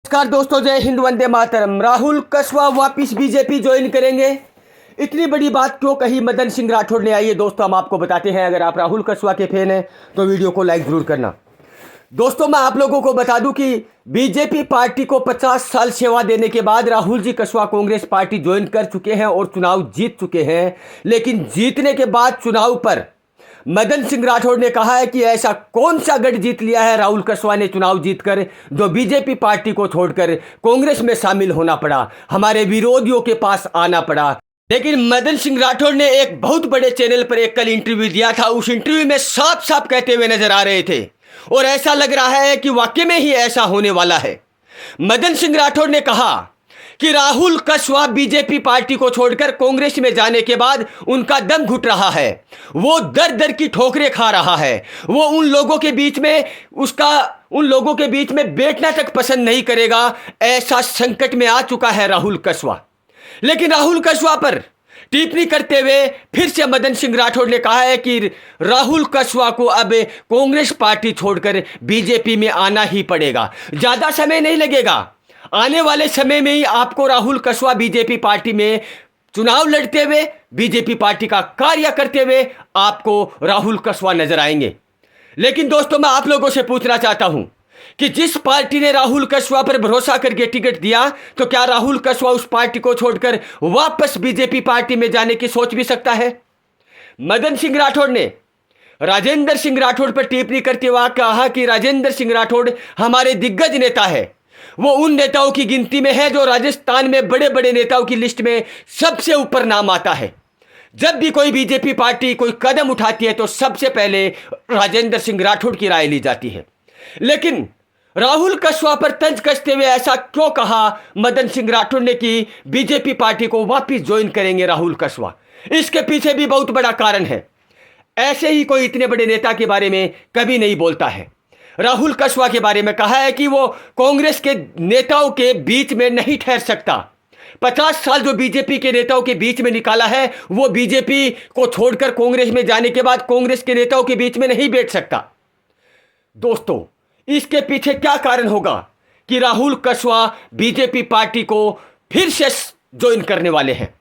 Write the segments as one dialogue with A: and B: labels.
A: नमस्कार दोस्तों, जय हिंद, वंदे मातरम। राहुल कसवा वापिस बीजेपी ज्वाइन करेंगे। इतनी बड़ी बात क्यों कही मदन सिंह राठौड़ ने? आइए दोस्तों, हम आपको बताते हैं। अगर आप राहुल कसवा के फैन हैं तो वीडियो को लाइक जरूर करना। दोस्तों, मैं आप लोगों को बता दूं कि बीजेपी पार्टी को 50 साल सेवा देने के बाद राहुल जी कसवा कांग्रेस पार्टी ज्वाइन कर चुके हैं और चुनाव जीत चुके हैं। लेकिन जीतने के बाद चुनाव पर मदन सिंह राठौड़ ने कहा है कि ऐसा कौन सा गढ़ जीत लिया है राहुल कसवा ने चुनाव जीतकर, जो बीजेपी पार्टी को छोड़कर कांग्रेस में शामिल होना पड़ा, हमारे विरोधियों के पास आना पड़ा। लेकिन मदन सिंह राठौड़ ने एक बहुत बड़े चैनल पर एक कल इंटरव्यू दिया था। उस इंटरव्यू में साफ साफ कहते हुए नजर आ रहे थे और ऐसा लग रहा है कि वाकई में ही ऐसा होने वाला है। मदन सिंह राठौड़ ने कहा कि राहुल कसवा बीजेपी पार्टी को छोड़कर कांग्रेस में जाने के बाद उनका दम घुट रहा है, वो दर दर की ठोकरें खा रहा है, वो उन लोगों के बीच में बैठना तक पसंद नहीं करेगा। ऐसा संकट में आ चुका है राहुल कसवा। लेकिन राहुल कसवा पर टिप्पणी करते हुए फिर से मदन सिंह राठौड़ ने कहा है कि राहुल कसवा को अब कांग्रेस पार्टी छोड़कर बीजेपी में आना ही पड़ेगा। ज्यादा समय नहीं लगेगा, आने वाले समय में ही आपको राहुल कसवा बीजेपी पार्टी में चुनाव लड़ते हुए, बीजेपी पार्टी का कार्य करते हुए आपको राहुल कसवा नजर आएंगे। लेकिन दोस्तों, मैं आप लोगों से पूछना चाहता हूं कि जिस पार्टी ने राहुल कसवा पर भरोसा करके टिकट दिया, तो क्या राहुल कसवा उस पार्टी को छोड़कर वापस बीजेपी पार्टी में जाने की सोच भी सकता है? मदन सिंह राठौड़ ने राजेंद्र सिंह राठौड़ पर टिप्पणी करते हुए कहा कि राजेंद्र सिंह राठौड़ हमारे दिग्गज नेता है। वो उन नेताओं की गिनती में है जो राजस्थान में बड़े बड़े नेताओं की लिस्ट में सबसे ऊपर नाम आता है। जब भी कोई बीजेपी पार्टी कोई कदम उठाती है तो सबसे पहले राजेंद्र सिंह राठौड़ की राय ली जाती है। लेकिन राहुल कसवा पर तंज कसते हुए ऐसा क्यों कहा मदन सिंह राठौड़ ने कि बीजेपी पार्टी को वापिस ज्वाइन करेंगे राहुल कसवा? इसके पीछे भी बहुत बड़ा कारण है। ऐसे ही कोई इतने बड़े नेता के बारे में कभी नहीं बोलता है। राहुल कसवा के बारे में कहा है कि वो कांग्रेस के नेताओं के बीच में नहीं ठहर सकता। 50 साल जो बीजेपी के नेताओं के बीच में निकाला है, वो बीजेपी को छोड़कर कांग्रेस में जाने के बाद कांग्रेस के नेताओं के बीच में नहीं बैठ सकता। दोस्तों, इसके पीछे क्या कारण होगा कि राहुल कसवा बीजेपी पार्टी को फिर से ज्वाइन करने वाले हैं?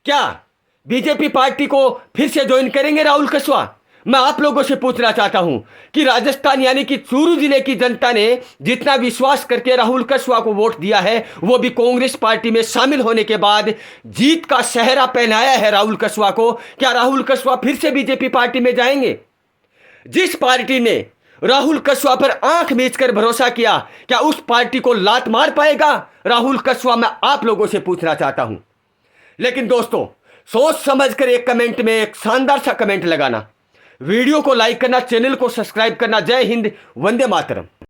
A: क्या बीजेपी पार्टी को फिर से ज्वाइन करेंगे राहुल कसवा? मैं आप लोगों से पूछना चाहता हूं कि राजस्थान यानी कि चूरू जिले की जनता ने जितना विश्वास करके राहुल कसवा को वोट दिया है, वो भी कांग्रेस पार्टी में शामिल होने के बाद जीत का सेहरा पहनाया है राहुल कसवा को। क्या राहुल कसवा फिर से बीजेपी पार्टी में जाएंगे? जिस पार्टी ने राहुल कसवा पर आंख मीचकर भरोसा किया, क्या उस पार्टी को लात मार पाएगा राहुल कसवा? मैं आप लोगों से पूछना चाहता हूं। लेकिन दोस्तों, सोच समझकर एक कमेंट में एक शानदार सा कमेंट लगाना, वीडियो को लाइक करना, चैनल को सब्सक्राइब करना। जय हिंद, वंदे मातरम।